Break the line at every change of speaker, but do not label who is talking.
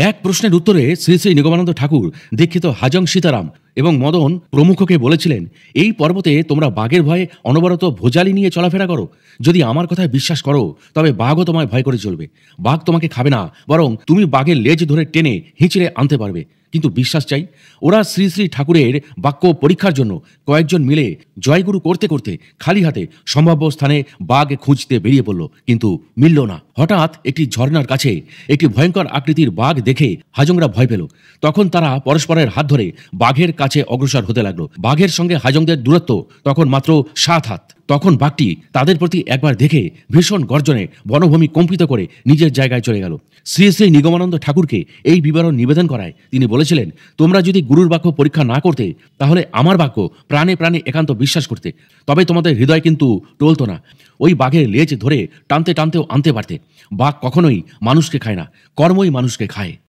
এক প্রশ্নের উত্তরে শ্রী শ্রী নিগমানন্দ ঠাকুর দীক্ষিত হাজং সীতারাম এবং মদন প্রমুখকে বলেছিলেন, এই পর্বতে তোমরা বাঘের ভয়ে অনবরত ভোজালি নিয়ে চলাফেরা করো। যদি আমার কথায় বিশ্বাস করো তবে বাঘও তোমায় ভয় করে চলবে। বাঘ তোমাকে খাবে না, বরং তুমি বাঘের লেজ ধরে টেনে হিঁচড়ে আনতে পারবে। কিন্তু বিশ্বাস চাই। ওরা শ্রী শ্রী ঠাকুরের বাক্য পরীক্ষার জন্য কয়েকজন মিলে জয়গুরু করতে করতে খালি হাতে সম্ভাব্য স্থানে বাঘ খুঁজতে বেরিয়ে পড়ল, কিন্তু মিলল না। হঠাৎ একটি ঝর্ণার কাছে একটি ভয়ঙ্কর আকৃতির বাঘ দেখে হাজংরা ভয় পেল। তখন তারা পরস্পরের হাত ধরে বাঘের কাছে অগ্রসর হতে লাগলো। বাঘের সঙ্গে হাজংদের দূরত্ব তখন মাত্র 7 হাত। তখন বাঘটি তাদের প্রতি একবার দেখে ভীষণ গর্জনে বনভূমি কম্পিত করে নিজের জায়গায় চলে গেল। শ্রী শ্রী নিগমানন্দ ঠাকুরকে এই বিবরণ নিবেদন করায় তিনি বলেছিলেন, তোমরা যদি গুরুর বাক্য পরীক্ষা না করতে, তাহলে আমার বাক্য প্রাণে প্রাণে একান্ত বিশ্বাস করতে, তবে তোমাদের হৃদয় কিন্তু টলতো না। ওই বাঘের লেজ ধরে টানতে টানতেও আনতে পারতে। বাঘ কখনোই মানুষকে খায় না, কর্মই মানুষকে খায়।